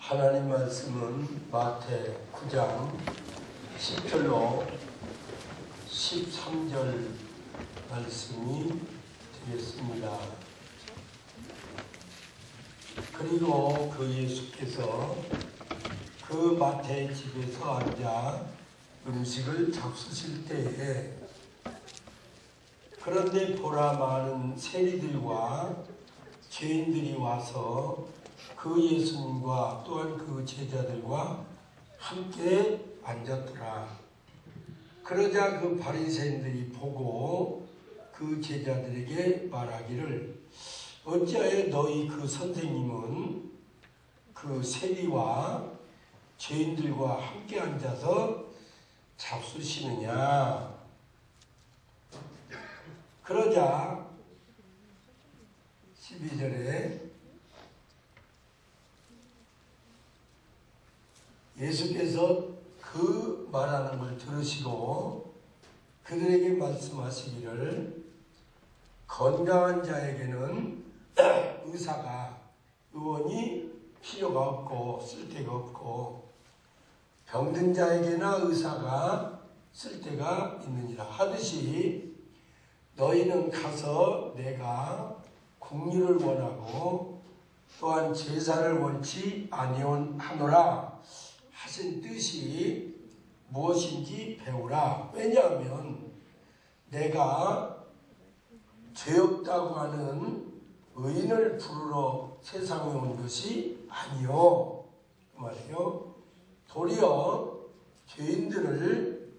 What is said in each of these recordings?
하나님 말씀은 마태 9장 10절로 13절 말씀이 되겠습니다. 그리고 그 예수께서 그 마태의 집에서 앉아 음식을 잡수실 때에 그런데 보라 많은 세리들과 죄인들이 와서 그 예수님과 또한 그 제자들과 함께 앉았더라. 그러자 그 바리새인들이 보고 그 제자들에게 말하기를 어찌하여 너희 그 선생님은 그 세리와 죄인들과 함께 앉아서 잡수시느냐. 그러자 12절에 예수께서 그 말하는 걸 들으시고 그들에게 말씀하시기를 건강한 자에게는 의사가 의원이 필요가 없고 쓸데가 없고 병든 자에게나 의사가 쓸데가 있느니라 하듯이 너희는 가서 내가 긍휼을 원하고 또한 제사를 원치 아니하노라 하신 뜻이 무엇인지 배우라. 왜냐하면 내가 죄 없다고 하는 의인을 부르러 세상에 온 것이 아니요 그 말이요. 도리어 죄인들을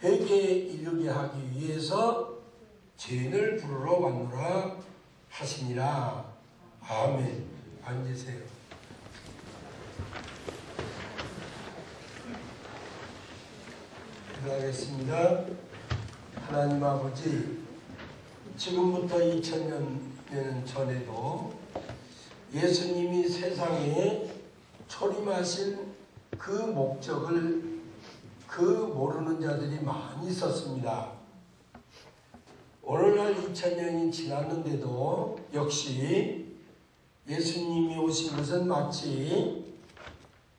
회개에 이르게 하기 위해서 죄인을 부르러 왔노라 하시니라. 아멘. 앉으세요. 기도하겠습니다. 하나님 아버지, 지금부터 2000년 전에도 예수님이 세상에 초림하신 그 목적을 모르는 자들이 많이 있었습니다. 오늘날 2000년이 지났는데도 역시 예수님이 오신 것은 마치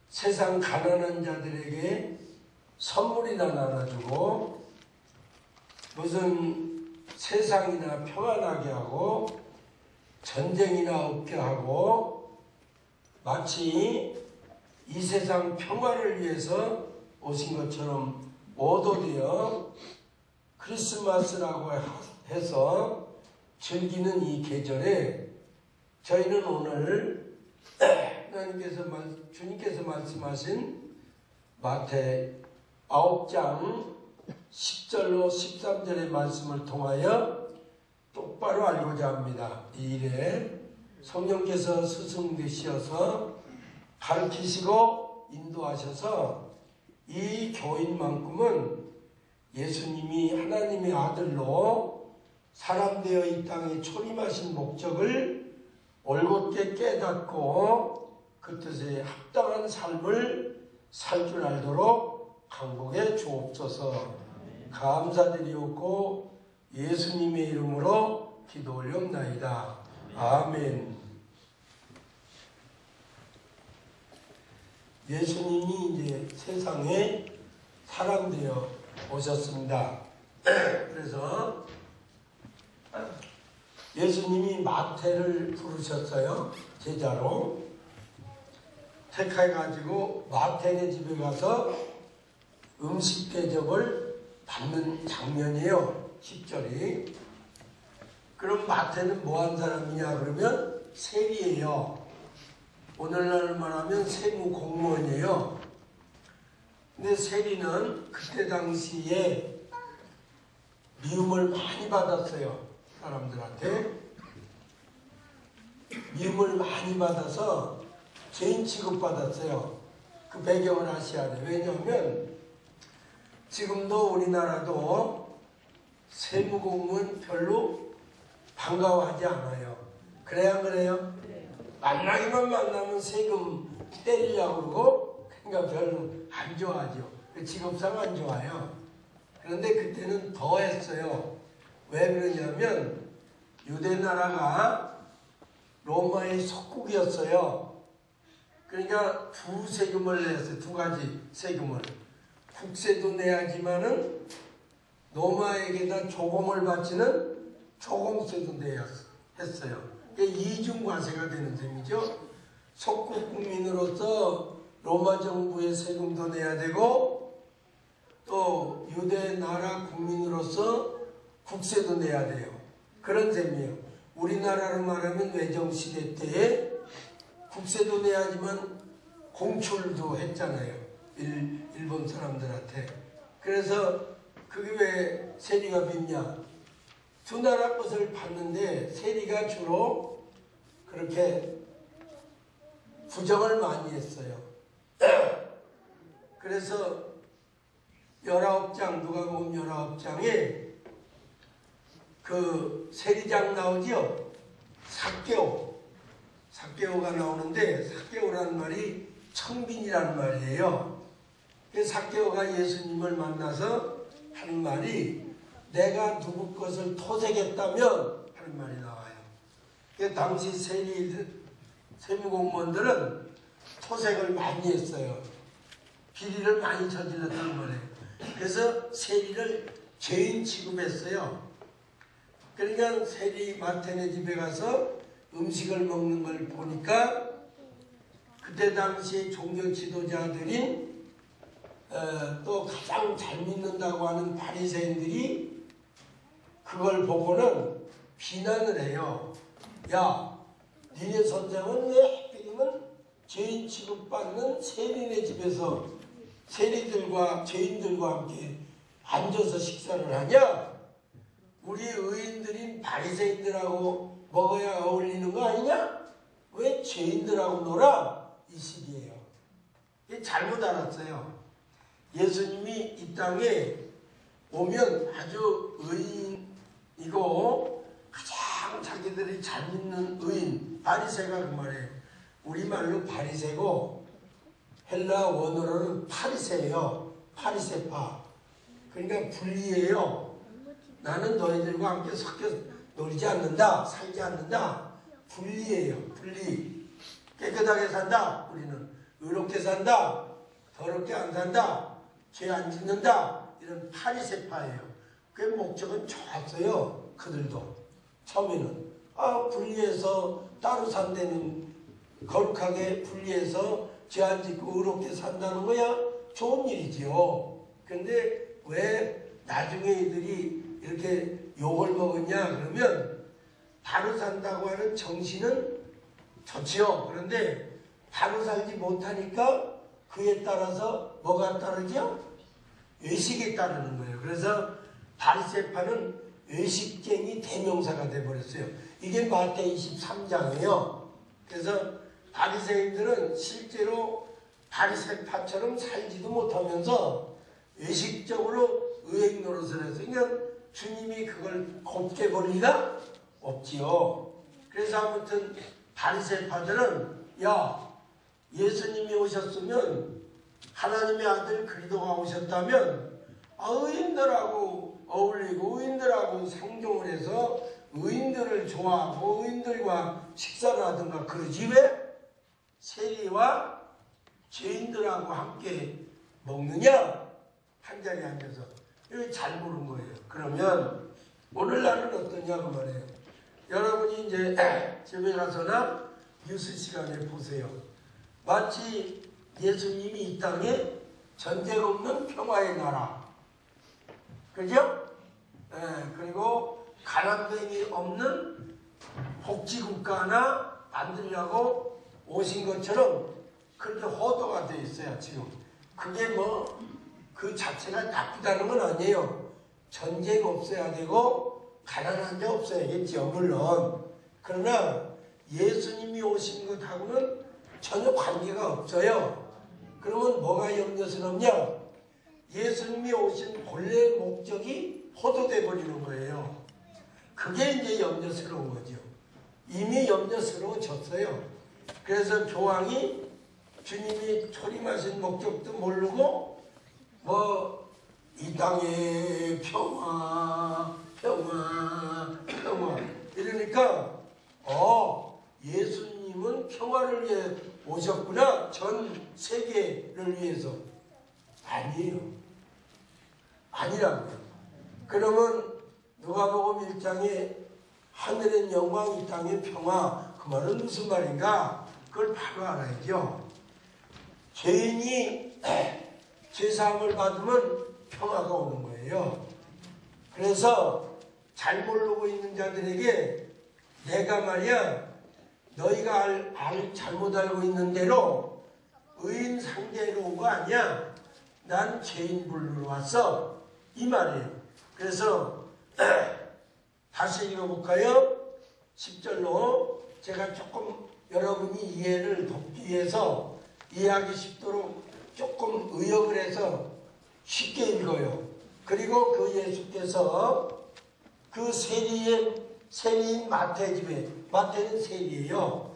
세상 가난한 자들에게 선물이나 나눠주고 무슨 세상이나 평안하게 하고 전쟁이나 없게 하고 마치 이 세상 평화를 위해서 오신 것처럼 오도되어 크리스마스라고 해서 즐기는 이 계절에 저희는 오늘 주님께서 말씀하신 마태 9장 10절로 13절의 말씀을 통하여 똑바로 알고자 합니다. 이 일에 성령께서 스승 되시어서 가르치시고 인도하셔서 이 교인만큼은 예수님이 하나님의 아들로 사람 되어 이 땅에 초림하신 목적을 올곧게 깨닫고 그 뜻에 합당한 삶을 살 줄 알도록 강복해 주옵소서. 감사드리옵고 예수님의 이름으로 기도 올려옵나이다. 아멘. 예수님이 이제 세상에 사람 되어 오셨습니다. 그래서 예수님이 마태를 부르셨어요. 제자로 택해가지고 마태네 집에 가서 음식 대접을 받는 장면이에요. 10절이. 그럼 마태는 뭐한 사람이냐 그러면 세리예요. 오늘날 말하면 세무공무원이에요. 근데 세리는 그때 당시에 미움을 많이 받았어요. 사람들한테. 미움을 많이 받아서 죄인 취급받았어요. 그 배경을 아셔야 돼요. 왜냐하면 지금도 우리나라도 세무공무원 별로 반가워하지 않아요. 그래야 안 그래요? 만나기만 만나면 세금 때리려고 그러고 그러니까 별로 안 좋아하죠. 직업상 안 좋아요. 그런데 그때는 더 했어요. 왜 그러냐면 유대 나라가 로마의 속국이었어요. 그러니까 두 세금을 냈어요. 두 가지 세금을. 국세도 내야지만은 노마에게다 조공을 바치는 조공세도 내야 했어요. 이중과세가 되는 셈이죠. 속국 국민으로서 로마 정부의 세금도 내야 되고 또 유대 나라 국민으로서 국세도 내야 돼요. 그런 셈이에요. 우리나라로 말하면 외정시대 때에 국세도 내야지만 공출도 했잖아요. 일본 사람들한테. 그래서 그게 왜 세리가 빚냐? 두 나라 것을 받는데 세리가 주로 그렇게 부정을 많이 했어요. 그래서 19장, 누가복음 19장에 그 세리장 나오죠? 삭개오가 나오는데 삭개오라는 말이 청빈이라는 말이에요. 삭개오가 예수님을 만나서 하는 말이 내가 누구 것을 토색했다면 하는 말이 나와요. 당시 세무공무원들은 토색을 많이 했어요. 비리를 많이 저질렀다는 거예요. 그래서 세리를 죄인 취급했어요. 그러니까 세리 마태네 집에 가서 음식을 먹는 걸 보니까 그때 당시에 종교 지도자들인 또 가장 잘 믿는다고 하는 바리새인들이 그걸 보고는 비난을 해요. 야, 니네 선생은 왜 하필이면 죄인 취급받는 세리네 집에서 세리들과 죄인들과 함께 앉아서 식사를 하냐? 우리 의인들인 바리새인들하고 먹어야 어울리는 거 아니냐? 왜 죄인들하고 놀아? 이 식이에요. 잘못 알았어요. 예수님이 이 땅에 오면 아주 의인이고 가장 자기들이 잘 믿는 의인, 바리새가 그 말이에요. 우리말로 바리새고 헬라 원어로는 파리새예요. 파리새파. 그러니까 분리예요. 나는 너희들과 함께 섞여 놀지 않는다. 살지 않는다. 분리예요. 분리. 깨끗하게 산다. 우리는 의롭게 산다. 더럽게 안 산다. 죄 안 짓는다. 이런 파리새파예요. 그 목적은 좋았어요. 그들도. 처음에는 분리해서 따로 산다는 거룩하게 분리해서 죄 안 짓고 의롭게 산다는 거야 좋은 일이지요. 근데 왜 나중에 이들이 이렇게 욕을 먹었냐 그러면 바로 산다고 하는 정신은 좋지요. 그런데 바로 살지 못하니까 그에 따라서 뭐가 따르죠? 외식이 따르는 거예요. 그래서 바리새파는 외식쟁이 대명사가 돼버렸어요. 이게 마태 23장이에요. 그래서 바리새인들은 실제로 바리새파처럼 살지도 못하면서 외식적으로 의행 노릇을 해서 그러니까 주님이 그걸 곱게 볼 리가 없지요. 그래서 아무튼 바리새파들은 야, 예수님이 오셨으면 하나님의 아들 그리스도가 오셨다면 의인들하고 어울리고 의인들하고 상종을 해서 의인들을 좋아하고 의인들과 식사를 하든가 그러지 왜 세리와 죄인들하고 함께 먹느냐? 한 자리에 앉아서. 이거 잘 모르는 거예요. 그러면 오늘날은 어떠냐고 말해요. 여러분이 이제 집에 가서나 뉴스 시간에 보세요. 마치 예수님이 이 땅에 전쟁 없는 평화의 나라. 그죠? 그리고 가난뱅이 없는 복지국가나 만들려고 오신 것처럼 그렇게 호도가 되어 있어요, 지금. 그게 뭐, 그 자체가 나쁘다는 건 아니에요. 전쟁 없어야 되고, 가난한 데 없어야겠죠, 물론. 그러나 예수님이 오신 것하고는 전혀 관계가 없어요. 그러면 뭐가 염려스럽냐? 예수님이 오신 본래 목적이 호도돼 버리는 거예요. 그게 이제 염려스러운 거죠. 이미 염려스러워졌어요. 그래서 교황이 주님이 초림하신 목적도 모르고 뭐 이 땅의 평화 이러니까 예수님은 평화를 위해 오셨구나. 전 세계를 위해서. 아니에요. 아니라고요. 그러면 누가복음 1장에 하늘엔 영광 이 땅에 평화, 그 말은 무슨 말인가? 그걸 바로 알아야죠. 죄인이 죄사함을 받으면 평화가 오는 거예요. 그래서 잘 모르고 있는 자들에게 내가 말이야 너희가 잘못 알고 있는 대로 의인 상대로 온 거 아니야. 난 죄인 부르러 왔어. 이 말이에요. 그래서 다시 읽어볼까요? 10절로 제가 조금 여러분이 이해를 돕기 위해서 이해하기 쉽도록 조금 의역을 해서 쉽게 읽어요. 그리고 그 예수께서 그 세리인 마태 집에, 마태는 세리예요.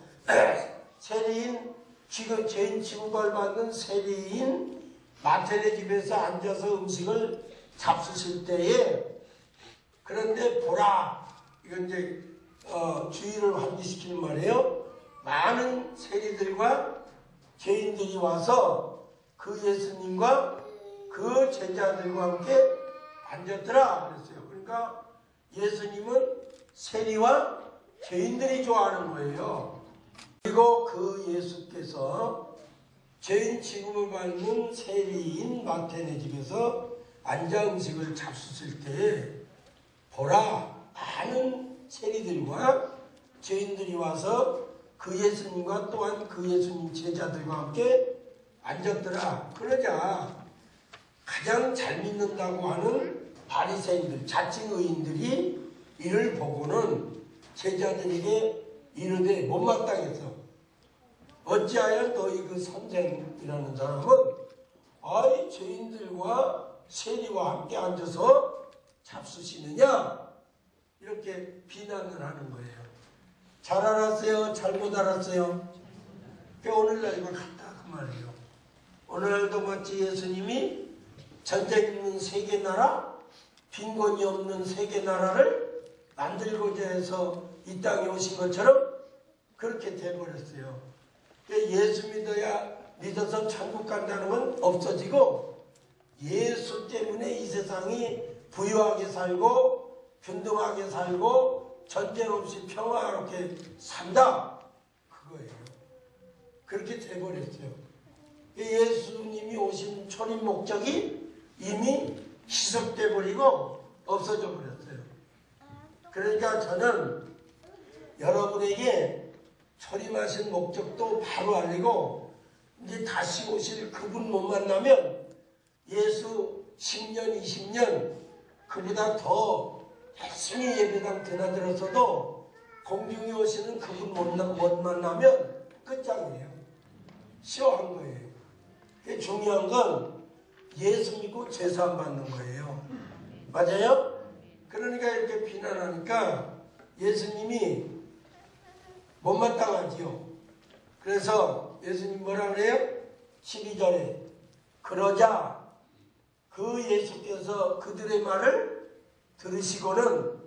세리인 지금 죄인 취급을 받는 세리인 마태네 집에서 앉아서 음식을 잡수실 때에, 그런데 보라, 이건 이제 주의를 환기시키는 말이에요. 많은 세리들과 죄인들이 와서 그 예수님과 그 제자들과 함께 앉았더라 그랬어요. 그러니까 예수님은 세리와 죄인들이 좋아하는 거예요. 그리고 그 예수께서 죄인 취급을 받는 세리인 마태네 집에서 앉아 음식을 잡수실 때 보라, 많은 세리들과 죄인들이 와서 그 예수님과 또한 그 예수님 제자들과 함께 앉았더라. 그러자 가장 잘 믿는다고 하는 바리새인들, 자칭 의인들이 이를 보고는 제자들에게 이르되 못마땅해서 어찌하여 너희 그 선생이라는 사람은 아이 죄인들과 세리와 함께 앉아서 잡수시느냐, 이렇게 비난을 하는 거예요. 잘 알았어요? 잘못 알았어요? 오늘날과 같다 그 말이에요. 오늘날도 마치 예수님이 전쟁 있는 세계 나라, 빈곤이 없는 세계 나라를 만들고자 해서 이 땅에 오신 것처럼 그렇게 돼버렸어요. 예수 믿어서 천국 간다는 건 없어지고, 예수 때문에 이 세상이 부유하게 살고 균등하게 살고 전쟁 없이 평화롭게 산다, 그거예요. 그렇게 돼버렸어요. 예수님이 오신 초림 목적이 이미 희석돼 버리고 없어져 버렸어요. 그러니까 저는 여러분에게 초림하신 목적도 바로 알리고, 이제 다시 오실 그분 못 만나면 예수 10년 20년 그보다 더 열심히 예배당 드나들었어도 공중에 오시는 그분 못 만나면 끝장이에요. 시원한 거예요. 중요한 건 예수 믿고 제사함 받는 거예요. 맞아요? 그러니까 이렇게 비난하니까 예수님이 못마땅하지요. 그래서 예수님 뭐라 그래요? 12절에 그러자 그 예수께서 그들의 말을 들으시고는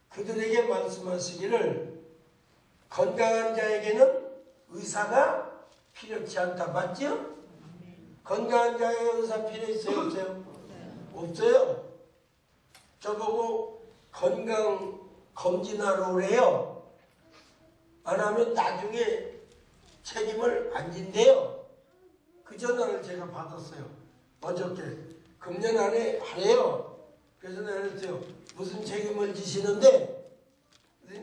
그들에게 말씀하시기를 건강한 자에게는 의사가 필요치 않다. 맞죠? 건강한 자에게 의사 필요 있어요? 없어요? 없어요. 저보고 건강 검진하러 오래요. 안 하면 나중에 책임을 안 진대요. 그 전화를 제가 받았어요. 어저께. 금년 안에 하래요. 그래서 내가 그랬어요. 무슨 책임을 지시는데,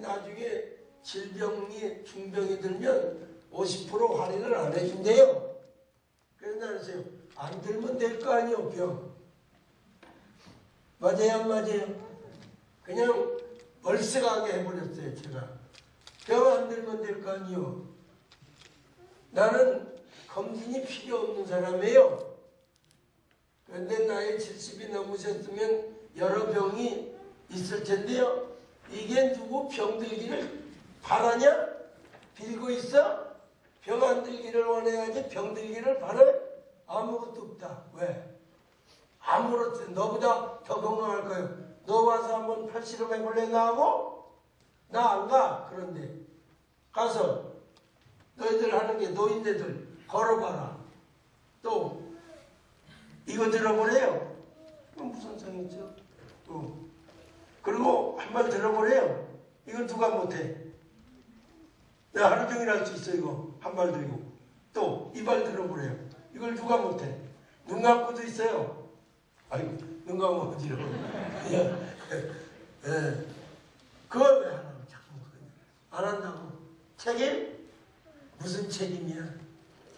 나중에 질병이 중병이 들면 50% 할인을 안 해준대요. 그래서 내가 그랬어요. 안 들면 될 거 아니에요, 병. 맞아요, 안 맞아요? 그냥 얼싸하게 해버렸어요, 제가. 병 안 들면 될 거 아니에요. 나는 검진이 필요 없는 사람이에요. 그런데 나이 70이 넘으셨으면 여러 병이 있을 텐데요. 이게 누구 병 들기를 바라냐? 빌고 있어? 병 안 들기를 원해야지 병 들기를 바래? 아무것도 없다. 왜? 아무렇지. 너보다 더 건강할 거예요. 너 와서 한번 팔씨름 해볼래 나하고? 나 안 가. 그런데 가서 너희들 하는 게 노인네들 걸어봐라. 또 이거 들어보래요. 그럼 무슨 상이죠? 그리고 한 말 들어보래요. 이걸 누가 못해? 내가 하루 종일 할 수 있어. 이거 한 발 들고. 또 이 발 들어보래요. 이걸 누가 못해? 눈 감고도 있어요. 아이고 눈 감고 어지러워. 그걸 왜 안 하고 자꾸 안 한다고? 책임? 무슨 책임이야?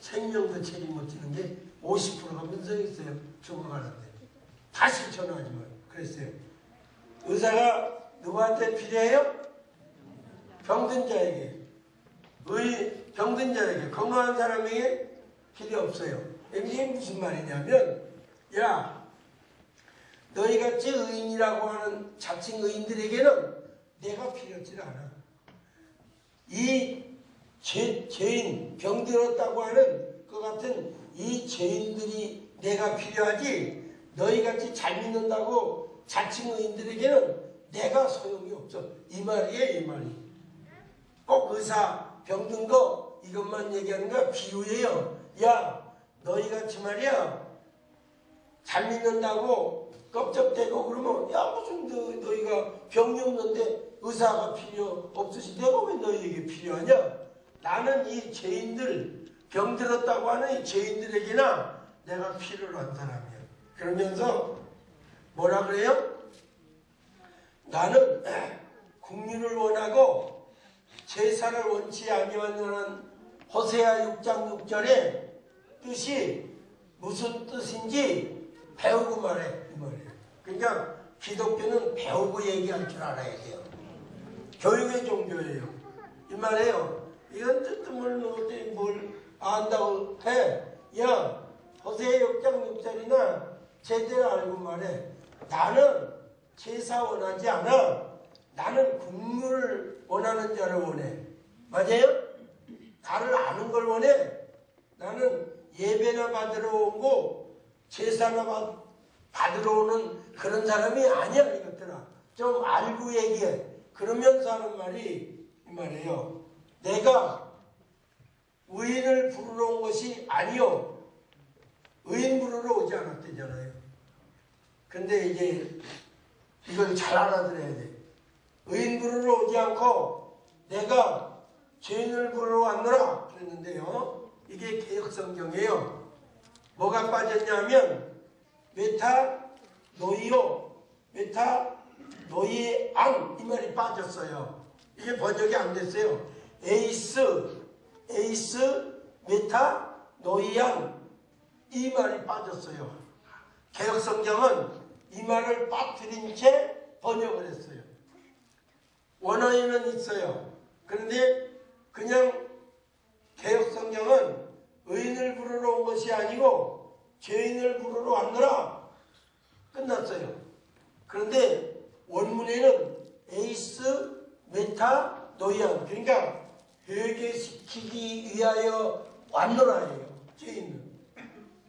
생명도 책임 못 지는 게 50%가 문제가 있어요. 죽어가는데. 다 실천하지 마. 그랬어요. 의사가 누구한테 필요해요? 병든 자에게. 병든 자에게. 건강한 사람에게 필요 없어요. 이게 무슨 말이냐면, 야, 너희같이 의인이라고 하는 자칭 의인들에게는 내가 필요하지 않아. 이 죄인, 병들었다고 하는 그 같은 이 죄인들이 내가 필요하지, 너희같이 잘 믿는다고 자칭 의인들에게는 내가 소용이 없어. 이 말이에요, 이 말이. 꼭 의사, 병든 거 이것만 얘기하는 거 비유예요. 야, 너희같이 말이야, 잘 믿는다고 껍적대고 그러면, 야, 무슨 너희가 병이 없는데 의사가 필요 없으시, 내가 왜 너희에게 필요하냐? 나는 이 죄인들, 병들었다고 하는 이 죄인들에게나 내가 필요로 한 사람이야. 그러면서 뭐라 그래요? 나는 국민을 원하고 제사를 원치 아니하는 호세아 6장 6절의 뜻이 무슨 뜻인지 배우고 말해. 이 말이에요. 그러니까 기독교는 배우고 얘기할 줄 알아야 돼요. 교육의 종교예요. 이 말이에요. 이건 뜻모르는 뭘 안다고 해. 야, 호세아 6장 6절이나 제대로 알고 말해. 나는 제사 원하지 않아. 나는 국물을 원하는 자를 원해. 맞아요? 나를 아는 걸 원해. 나는 예배나 받으러 오고 제사나 받으러 오는 그런 사람이 아니야. 이것들아. 좀 알고 얘기해. 그러면서 하는 말이 이 말이에요. 내가 의인을 부르러 온 것이 아니요. 의인 부르러 오지 않았대잖아요. 근데 이제 이걸 잘 알아들어야 돼. 의인 부르러 오지 않고 내가 죄인을 부르러 왔노라 그랬는데요. 이게 개역성경이에요. 뭐가 빠졌냐면 메타 노이오, 메타 노이의 안, 이 말이 빠졌어요. 이게 번역이 안 됐어요. 에이스, 메타 노이안, 이 말이 빠졌어요. 개역성경은 이 말을 빠뜨린 채 번역을 했어요. 원어에는 있어요. 그런데 그냥 개역성경은 의인을 부르러 온 것이 아니고 죄인을 부르러 왔노라 끝났어요. 그런데 원문에는 에이스 메타 노이안, 그러니까 회개시키기 위하여 왔노라예요.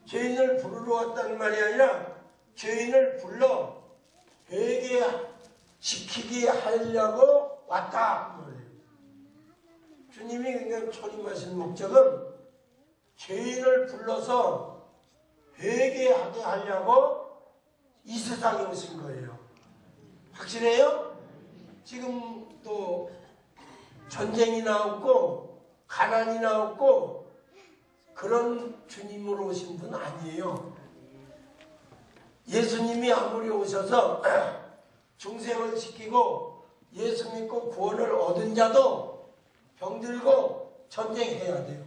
죄인을 부르러 왔다는 말이 아니라 죄인을 불러 회개시키게 하려고 왔다. 주님이 그냥 초림하신 목적은 죄인을 불러서 회개하게 하려고 이 세상에 오신 거예요. 확실해요? 지금 또 전쟁이 나왔고 가난이 나왔고 그런 주님으로 오신 분 아니에요. 예수님이 아무리 오셔서 중생을 시키고 예수 믿고 구원을 얻은 자도 병들고 전쟁해야 돼요.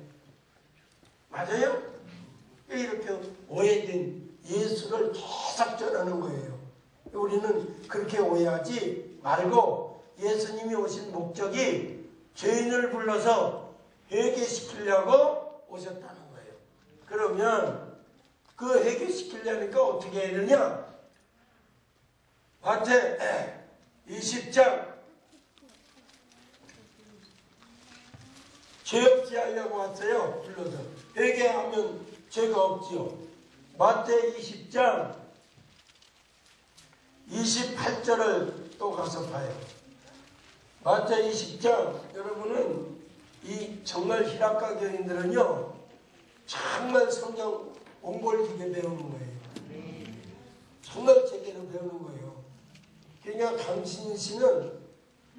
맞아요? 이렇게 오해된 예수를 계속 전하는 거예요. 우리는 그렇게 오해하지 말고 예수님이 오신 목적이 죄인을 불러서 회개시키려고 오셨다는 거예요. 그러면 그 회개시키려니까 어떻게 해야 되냐? 마태 20장 죄 없이 하려고 왔어요. 불러서 회개하면 죄가 없지요. 마태 20장 28절을 또 가서 봐요. 마태 20장 여러분은 이 정말 히라카 교인들은요 정말 성경 옹골 기게 배우는 거예요. 정말 제대로 배우는 거예요. 그러니까 강신 씨는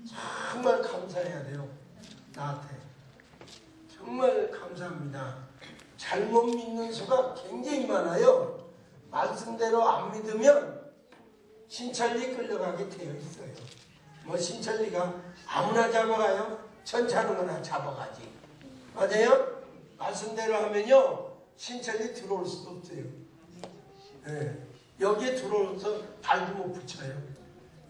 정말 감사해야 돼요. 나한테 정말 감사합니다. 잘못 믿는 수가 굉장히 많아요. 말씀대로 안 믿으면 신천리 끌려가게 되어 있어요. 뭐 신천리가 아무나 잡아가요? 천차는 거나 잡아가지. 맞아요? 말씀대로 하면요 신천리 들어올 수도 없어요. 네. 여기에 들어오면서 발도 못 붙여요.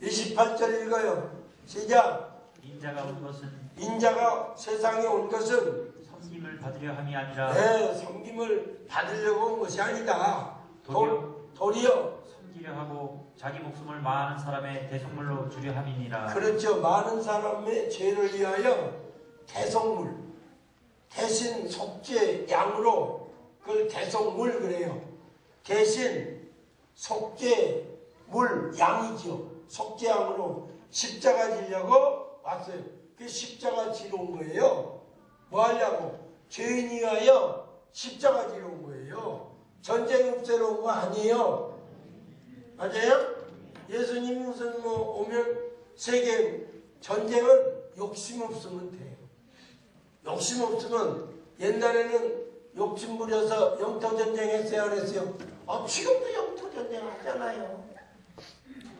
28절 읽어요. 시작. 인자가 온 것은 인자가 세상에 온 것은 섬김을 받으려 함이 아니라 네, 섬김을 받으려고 온 것이 아니다. 도리어 섬기려 하고 자기 목숨을 많은 사람의 대속물로 주려 함이니라. 그렇죠. 많은 사람의 죄를 위하여 대속물 대신 속죄 양으로 그걸 대속물 그래요. 대신 속죄 물 양이죠. 속죄 양으로 십자가 지려고 왔어요. 그 십자가 지러 온 거예요. 뭐 하려고? 죄인 위하여 십자가 지러 온 거예요. 전쟁 없애러 온 거 아니에요. 맞아요? 예수님이 무슨 뭐 오면 세계 전쟁은 욕심 없으면 돼요. 욕심 없으면 옛날에는 욕심 부려서 영토 전쟁 했어요 안 했어요? 지금도 영토 전쟁 하잖아요.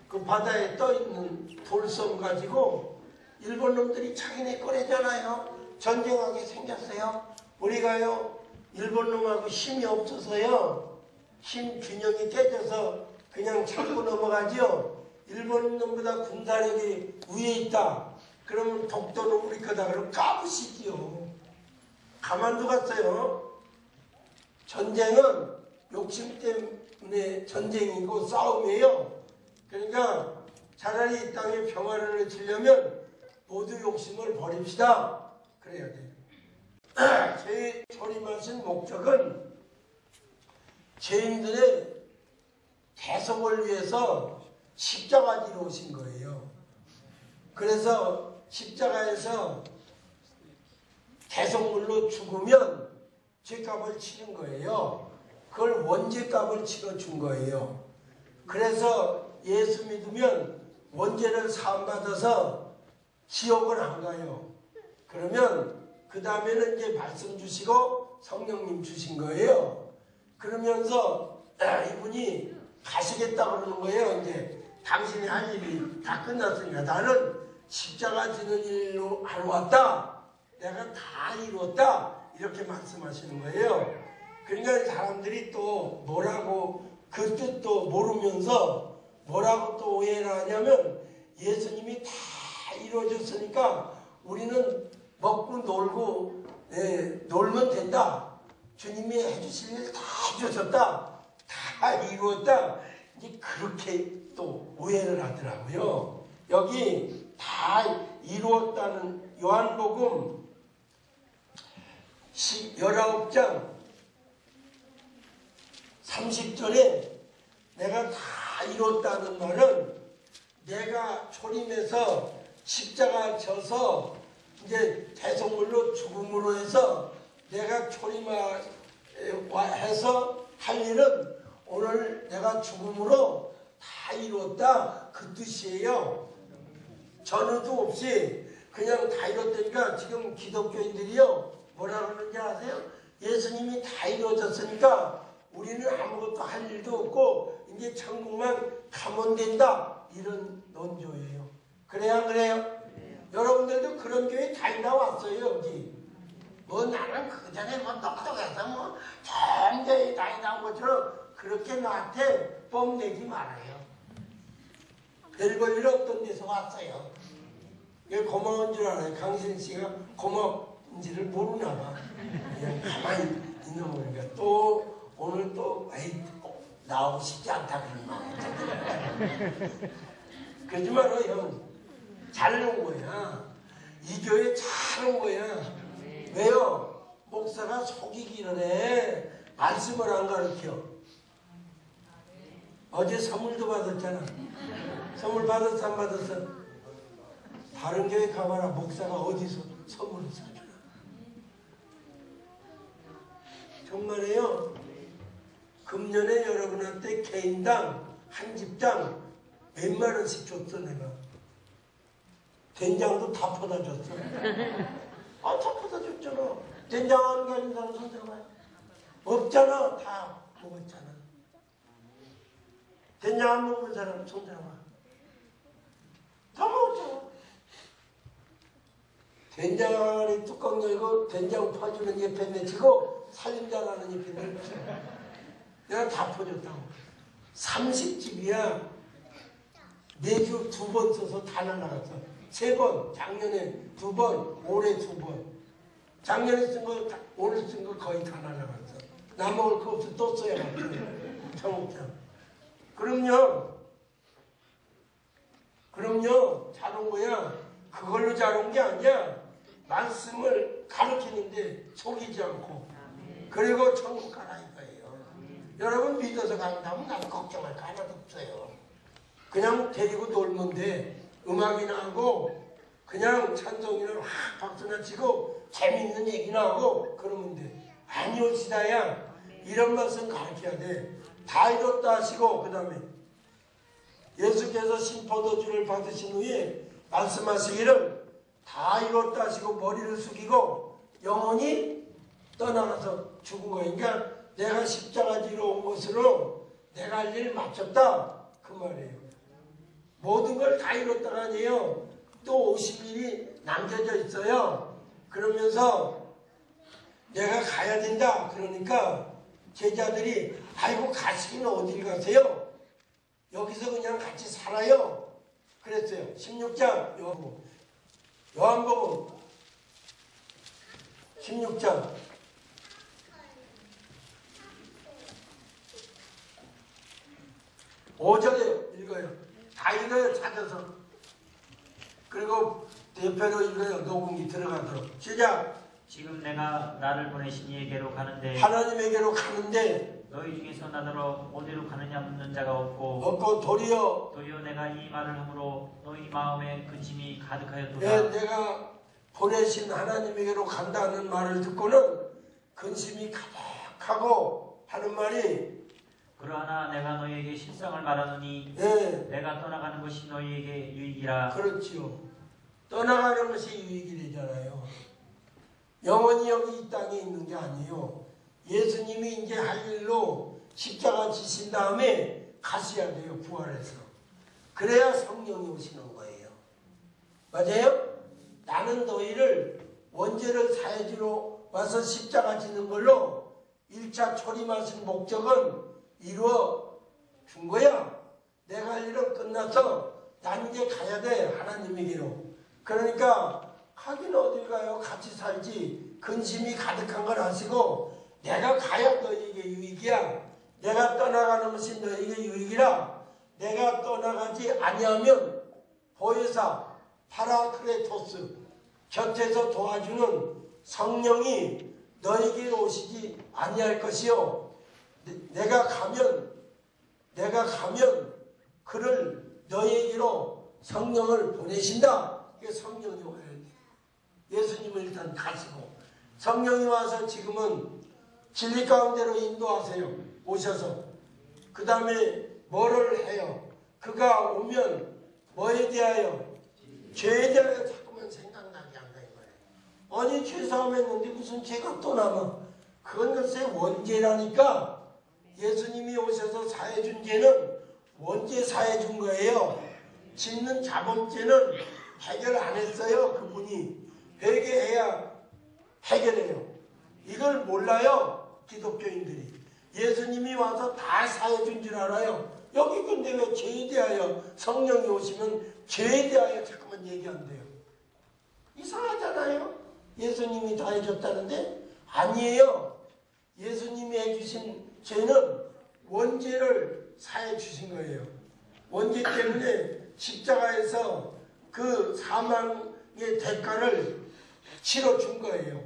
그 바다에 떠있는 돌섬 가지고 일본 놈들이 자기네 거래잖아요. 전쟁하게 생겼어요. 우리가요 일본 놈하고 힘이 없어서요 힘 균형이 깨져서 그냥 참고 넘어가죠. 일본 놈보다 군사력이 위에 있다. 그러면 독도는 우리 거다. 그러면 까부시지요. 가만두갔어요. 전쟁은 욕심 때문에 전쟁이고 싸움이에요. 그러니까 차라리 이 땅에 평화를 외치려면 모두 욕심을 버립시다. 그래야 돼요. 제 조림하신 목적은 죄인들의 대속을 위해서 십자가 지러 오신 거예요. 그래서 십자가에서 대속물로 죽으면 죄값을 치른 거예요. 그걸 원죄값을 치러준 거예요. 그래서 예수 믿으면 원죄를 사함받아서 지옥을 안 가요. 그러면 그 다음에는 이제 말씀 주시고 성령님 주신 거예요. 그러면서 이분이 가시겠다 그러는 거예요. 이제 당신이 할 일이 다 끝났으니까 나는 십자가 지는 일로 하러 왔다. 내가 다 이루었다. 이렇게 말씀하시는 거예요. 그러니까 사람들이 또 뭐라고 그 뜻도 모르면서 뭐라고 또 오해를 하냐면 예수님이 다 이루어졌으니까 우리는 먹고 놀고 놀면 된다. 주님이 해주실 일 다 해주셨다. 다 이루었다. 이제 그렇게 또 오해를 하더라고요. 여기 다 이루었다는 요한복음 19장 30절에 내가 다 이뤘다는 말은 내가 초림해서 십자가 져서 이제 대속물로 죽음으로 해서 내가 초림해서 할 일은 오늘 내가 죽음으로 다 이뤘다 그 뜻이에요. 전후도 없이 그냥 다 이뤘다니까 지금 기독교인들이요 뭐라 그러는지 아세요? 예수님이 다 이루어졌으니까 우리는 아무것도 할 일도 없고 이제 천국만 가면 된다. 이런 논조예요. 그래요 안 그래요? 네. 여러분들도 그런 교회 다니다 왔어요. 여기. 뭐 나는 그 전에 뭐 똑똑해서 뭐 전교회 다니다 온 것처럼 그렇게 나한테 뽐내지 말아요. 별 볼 일 없던 데서 왔어요. 고마운 줄 알아요. 강신 씨가 고마운지를 모르나 봐. 그냥 가만히 있는 거니까 또 오늘 또 나오고 싶지 않다 그런 마음이 그러지 말어 형. 잘 온 거야. 이 교회 잘 온 거야. 왜요? 목사가 속이기를 해. 말씀을 안 가르쳐. 어제 선물도 받았잖아. 선물 받았어 안 받았어? 다른 교회 가봐라. 목사가 어디서 선물을 사주나. 정말이에요. 금년에 여러분한테 개인당 한 집당 몇만 원씩 줬어 내가. 된장도 다 퍼다 줬어. 아, 다 퍼다 줬잖아. 된장 안 가진 사람 손 들어봐요. 없잖아. 다 먹었잖아. 된장 안 먹은 사람 손 들어봐. 다 먹었잖아. 된장 안에 뚜껑 열고 된장 퍼주는 옆에 내치고 살림자라는 옆에 내치. 내가 다 퍼줬다고. 30집이야. 매주 2번 써서 다 날라갔어. 3번, 작년에 2번, 올해 2번. 작년에 쓴 거, 오늘 쓴 거 거의 다 날라갔어. 나 먹을 거 없어. 또 써야 돼. 청국장. 그럼요. 잘 온 거야. 그걸로 잘 온 게 아니야. 말씀을 가르치는데 속이지 않고. 그리고 천국 가라 이거예요. 여러분 믿어서 간다면 나는 걱정할 거 하나도 없어요. 그냥 데리고 놀면 돼. 음악이나 하고 그냥 찬송이나 박수나 치고 재밌는 얘기나 하고 그러면 돼. 아니오시다야. 이런 말씀 가르쳐야 돼. 다 이뤘다 하시고 그 다음에 예수께서 신포도주를 받으신 후에 말씀하시기를 다 이뤘다 하시고 머리를 숙이고 영원히 떠나가서 죽은 거예요. 그러니까 내가 십자가 지러 온 것으로 내가 할 일 마쳤다 그 말이에요. 모든 걸 다 이뤘다가 아니에요. 또 50일이 남겨져 있어요. 그러면서 내가 가야 된다. 그러니까 제자들이 아이고 가시기는 어딜 가세요? 여기서 그냥 같이 살아요. 그랬어요. 16장 요한복음 16장 5절에 읽어요. 다 읽어요. 찾아서. 그리고 대표로 읽어요. 녹음기 들어가도록. 시작. 지금 내가 나를 보내신 이에게로 가는데 하나님에게로 가는데 너희 중에서 나더러 어디로 가느냐 묻는 자가 없고 도리어 내가 이 말을 함으로 너희 마음에 근심이 가득하였도다. 네, 내가 보내신 하나님에게로 간다는 말을 듣고는 근심이 가득하고 하는 말이 그러나 내가 너희에게 실상을 말하노니 네. 내가 떠나가는 것이 너희에게 유익이라. 그렇지요. 떠나가는 것이 유익이 되잖아요. 영원히 여기 이 땅에 있는 게 아니에요. 예수님이 이제 할 일로 십자가 지신 다음에 가셔야 돼요. 부활해서. 그래야 성령이 오시는 거예요. 맞아요? 나는 너희를 원죄를 사해주러 와서 십자가 지는 걸로 1차 초림하신 목적은 이루어 준 거야. 내가 할 일은 끝나서 난 이제 가야 돼. 하나님에게로. 그러니까 가긴 어딜 가요? 같이 살지. 근심이 가득한 걸 하시고 내가 가야 너희에게 유익이야. 내가 떠나가는 것이 너희에게 유익이라. 내가 떠나가지 아니하면 보혜사 파라크레토스 곁에서 도와주는 성령이 너희에게 오시지 아니할 것이요. 내가 가면 그를 너희에게로 성령을 보내신다. 이게 성령이 와야 돼. 예수님을 일단 가시고 성령이 와서 지금은 진리 가운데로 인도하세요. 오셔서 그 다음에 뭐를 해요? 그가 오면 뭐에 대하여? 죄에 대하여 자꾸만 생각나게 한다 이 말이에요. 아니 죄사함했는데 무슨 죄가 또 남아? 그건 글쎄 원죄라니까. 예수님이 오셔서 사해준 죄는 원죄 사해준 거예요. 짓는 자범죄는 해결 안 했어요. 그분이 회개해야 해결해요. 이걸 몰라요. 기독교인들이. 예수님이 와서 다 사해준 줄 알아요. 여기 근데 왜 죄에 대하여 성령이 오시면 죄에 대하여 자꾸만 얘기한대요. 이상하잖아요. 예수님이 다 해줬다는데 아니에요. 예수님이 해주신 죄는 원죄를 사해 주신 거예요. 원죄 때문에 십자가에서 그 사망의 대가를 치러 준 거예요.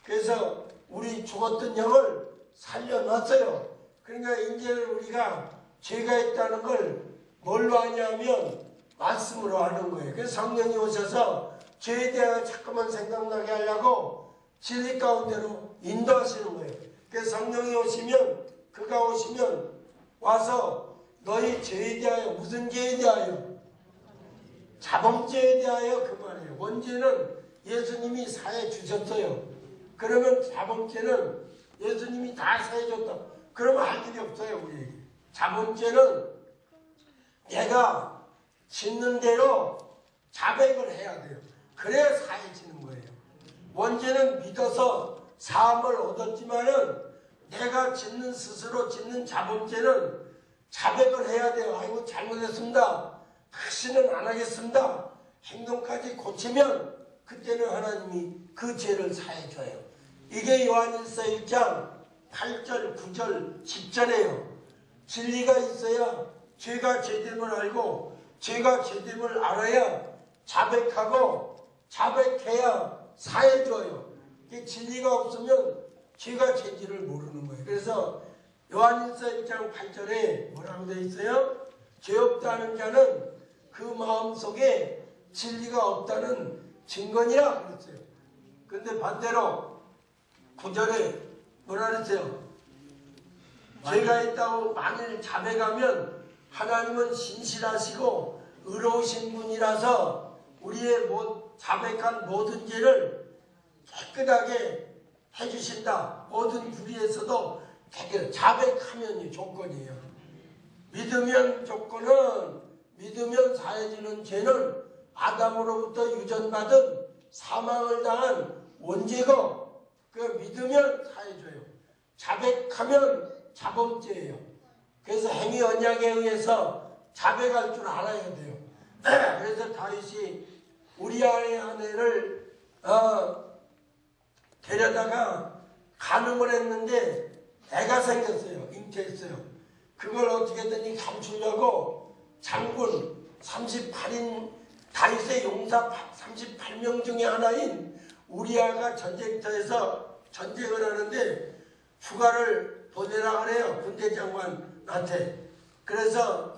그래서 우리 죽었던 영을 살려놨어요. 그러니까 이제 우리가 죄가 있다는 걸 뭘로 하냐면 말씀으로 하는 거예요. 그래서 성령이 오셔서 죄에 대하여 자꾸만 생각나게 하려고 진리 가운데로 인도하시는 거예요. 그 성령이 오시면, 그가 오시면 와서 너희 죄에 대하여, 무슨 죄에 대하여? 자범죄에 대하여 그 말이에요. 원죄는 예수님이 사해 주셨어요. 그러면 자범죄는 예수님이 다 사해 줬다. 그러면 할 일이 없어요, 우리에게. 자범죄는 내가 짓는 대로 자백을 해야 돼요. 그래야 사해지는 거예요. 원죄는 믿어서 사함을 얻었지만은 내가 짓는, 스스로 짓는 자범죄는 자백을 해야 돼요. 아이고 잘못했습니다. 다시는 안 하겠습니다. 행동까지 고치면 그때는 하나님이 그 죄를 사해줘요. 이게 요한일서 1장 8절, 9절, 10절이에요. 진리가 있어야 죄가 죄됨을 알고, 죄가 죄됨을 알아야 자백하고, 자백해야 사해줘요. 진리가 없으면 죄가 죄인지를 모르는 거예요. 그래서 요한일서 1장 8절에 뭐라고 되어 있어요? 죄 없다는 자는 그 마음속에 진리가 없다는 증거니라 그랬어요. 근데 반대로 9절에 뭐라 그랬어요? 죄가 있다고 만일 자백하면 하나님은 신실하시고 의로우신 분이라서 우리의 자백한 모든 죄를 깨끗하게 해주신다. 모든 불의에서도 자백하면이 조건이에요. 믿으면 조건은, 믿으면 사해지는 죄는 아담으로부터 유전받은 사망을 당한 원죄고, 그 믿으면 사해줘요. 자백하면 자범죄예요. 그래서 행위 언약에 의해서 자백할 줄 알아야 돼요. 그래서 다윗이 우리아의 아내를 데려다가 간음을 했는데 애가 생겼어요. 잉태했어요. 그걸 어떻게든지 감추려고 장군 38인 다윗의 용사 38명 중에 하나인 우리아가 전쟁터에서 전쟁을 하는데 휴가를 보내라 그래요. 군대 장관한테. 그래서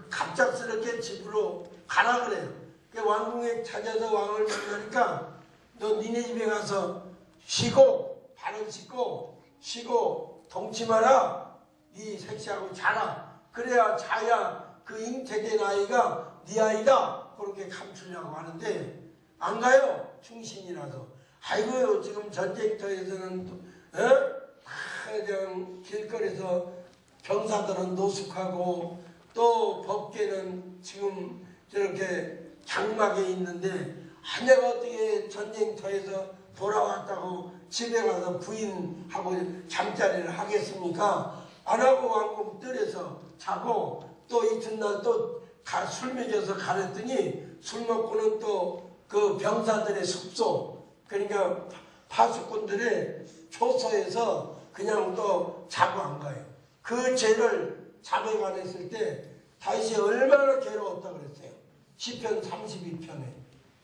갑작스럽게 집으로 가라 그래요. 왕궁에 찾아서 왕을 만나니까 너 니네 집에 가서 쉬고 발을 씻고 쉬고 동침하라. 네 색시하고 자라. 그래야 자야 그 잉태된 아이가 네 아이다. 그렇게 감추려고 하는데 안 가요. 충신이라서. 아이고 지금 전쟁터에서는 그냥 길거리에서 병사들은 노숙하고 또 법계는 지금 저렇게 장막에 있는데 내가 어떻게 전쟁터에서 돌아왔다고 집에 가서 부인하고 잠자리를 하겠습니까? 안 하고 왕궁 뜰에서 자고 또 이튿날 또 술 먹여서 가랬더니 술 먹고는 또 그 병사들의 숙소, 그러니까 파수꾼들의 초소에서 그냥 또 자고 안 가요. 그 죄를 자백 안 했을 때 다윗이 얼마나 괴로웠다 그랬어요. 시편 32편에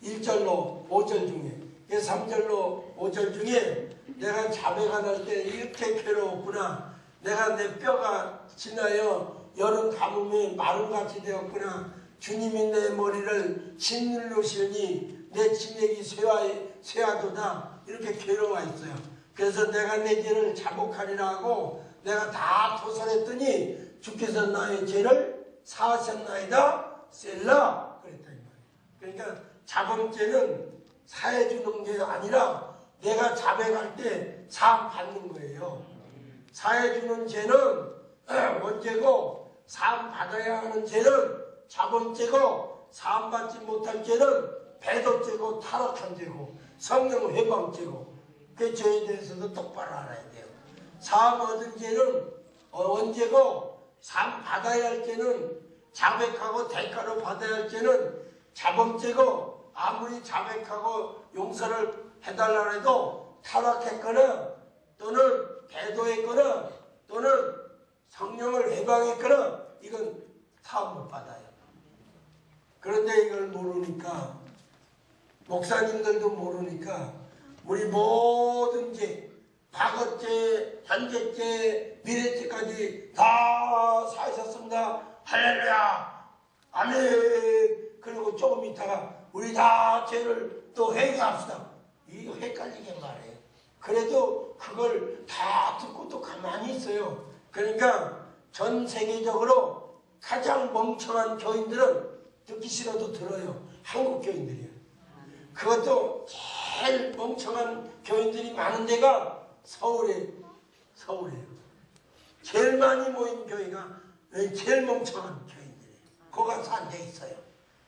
1절로 5절 중에 3절로 5절 중에 내가 자백 안 할 때 이렇게 괴로웠구나. 내가 내 뼈가 지나여 여름 가뭄에 마름같이 되었구나. 주님이 내 머리를 짓누르시니 내 진액이 쇠하도다. 이렇게 괴로워했어요. 그래서 내가 내 죄를 자복하리라 하고 내가 다 토설했더니 주께서 나의 죄를 사하셨나이다. 셀라. 그랬다 이 말이에요. 그러니까 자범죄는 사해주는 게 아니라 내가 자백할 때 사함 받는 거예요. 사해주는 죄는 원죄고 사함 받아야 하는 죄는 자범죄고 사함 받지 못할 죄는 배도죄고 타락한 죄고 성령 회방죄고 그 죄에 대해서도 똑바로 알아야 돼요. 사함 얻은 죄는 원죄고 사함 받아야 할 죄는 자백하고 대가로 받아야 할 죄는 자범죄고 아무리 자백하고 용서를 해달라 해도 타락했거나 또는 배도했거나 또는 성령을 회방했거나 이건 사함 못 받아요. 그런데 이걸 모르니까 목사님들도 모르니까 우리 모든 죄, 과거죄, 현재죄, 미래죄까지 다 사하셨습니다. 할렐루야, 아멘. 그리고 조금 있다가 우리 다 죄를 또 회개합시다. 이거 헷갈리게 말해요. 그래도 그걸 다 듣고 또 가만히 있어요. 그러니까 전 세계적으로 가장 멍청한 교인들은 듣기 싫어도 들어요. 한국 교인들이에요. 그것도 제일 멍청한 교인들이 많은 데가 서울이에요. 제일 많이 모인 교회가 제일 멍청한 교인들이에요. 거기 가서 앉아 있어요.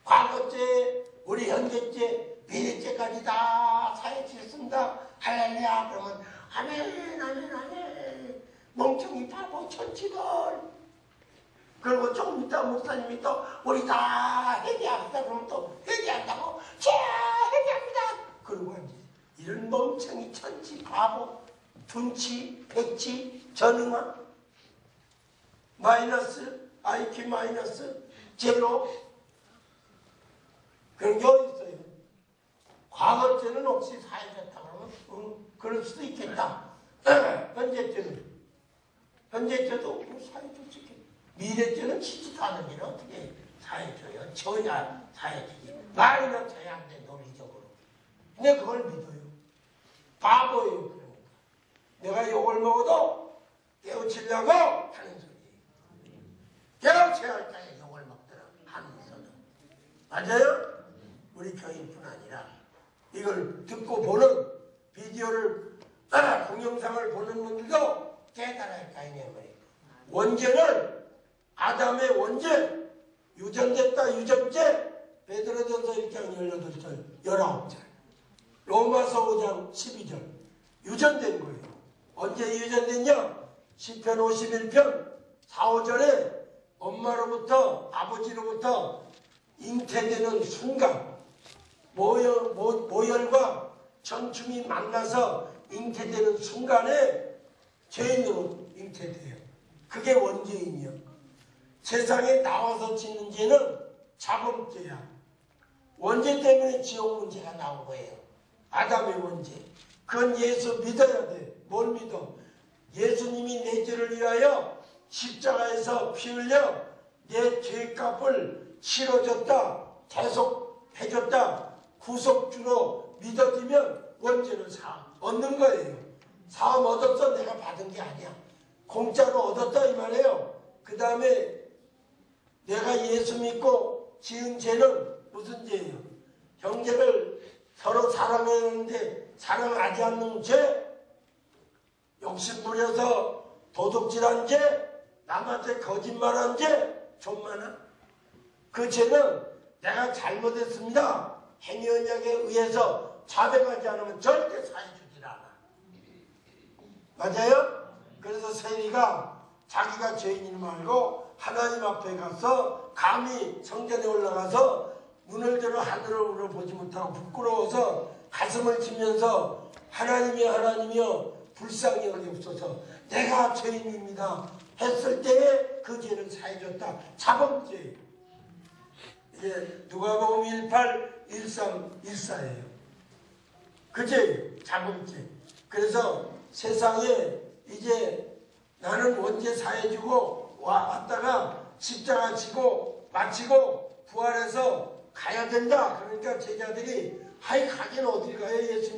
과거죄, 우리 현재죄, 미래죄까지 다 사해주셨습니다. 할렐루야. 그러면 아멘, 아멘, 아멘. 멍청이 바보 천치들. 그리고 조금 이따 목사님이 또 우리 다 회개합시다. 그러면 또 회개한다고. 자, 회개합니다. 그러고 앉아요. 이런 멍청이 천치 바보, 둔치, 백치, 전응아, 마이너스, IQ 마이너스, 제로. 그런 게 어디 있어요? 과거죄는 혹시 사해졌다 그러면 그럴 수도 있겠다. 현재죄도 뭐 사해줬지. 미래죄는 치지도 않은 일을 어떻게 사해줘요? 줘야 사해주지. 말이나 줘야 안 돼, 논리적으로. 근데 그걸 믿어요. 바보예요. 그러니까 내가 욕을 먹어도 깨우치려고 하는 소리예요. 깨우쳐야 할 때에 욕을 먹더라. 하면서도. 맞아요? 우리 교인뿐 아니라 이걸 듣고 보는 비디오를 동영상을 보는 분들도 깨달아야 할 거예요. 원죄는 아담의 원죄, 유전됐다 유전죄. 베드로전서 1장 18절 19절, 로마서 5장 12절 유전된 거예요. 언제 유전됐냐? 시편 51편 4, 5절에 엄마로부터 아버지로부터 잉태되는 순간, 모혈과 청춘이 만나서 잉태되는 순간에 죄인으로 잉태돼요. 그게 원죄인이요. 세상에 나와서 짓는 죄는 자범죄야. 원죄 때문에 지옥 문제가 나온 거예요. 아담의 원죄. 그건 예수 믿어야 돼. 뭘 믿어? 예수님이 내 죄를 위하여 십자가에서 피 흘려 내 죄값을 치러줬다, 대속해줬다, 구속주로 믿어지면 원죄는 사함 얻는 거예요. 사함 얻었어. 내가 받은 게 아니야. 공짜로 얻었다 이 말이에요. 그 다음에 내가 예수 믿고 지은 죄는 무슨 죄예요? 형제를 서로 사랑하는데 사랑하지 않는 죄, 욕심 부려서 도둑질한 죄, 남한테 거짓말한 죄 좀 많아. 그 죄는 내가 잘못했습니다. 행위 언약에 의해서 자백하지 않으면 절대 사해주질 않아. 맞아요? 그래서 세리가 자기가 죄인인 말고 하나님 앞에 가서 감히 성전에 올라가서 눈을 들어 하늘을 보지 못하고 부끄러워서 가슴을 치면서 하나님이여 불쌍히 여기옵소서, 내가 죄인입니다 했을 때에 그 죄를 사해줬다. 자범죄. 이게 누가복음 18, 13, 14예요. 그 죄, 자범죄. 그래서 세상에 이제 나는 원죄 사해주고 왔다가 십자가 지고 마치고 부활해서 가야 된다. 그러니까 제자들이 하이 가긴 어딜 가요? 예수님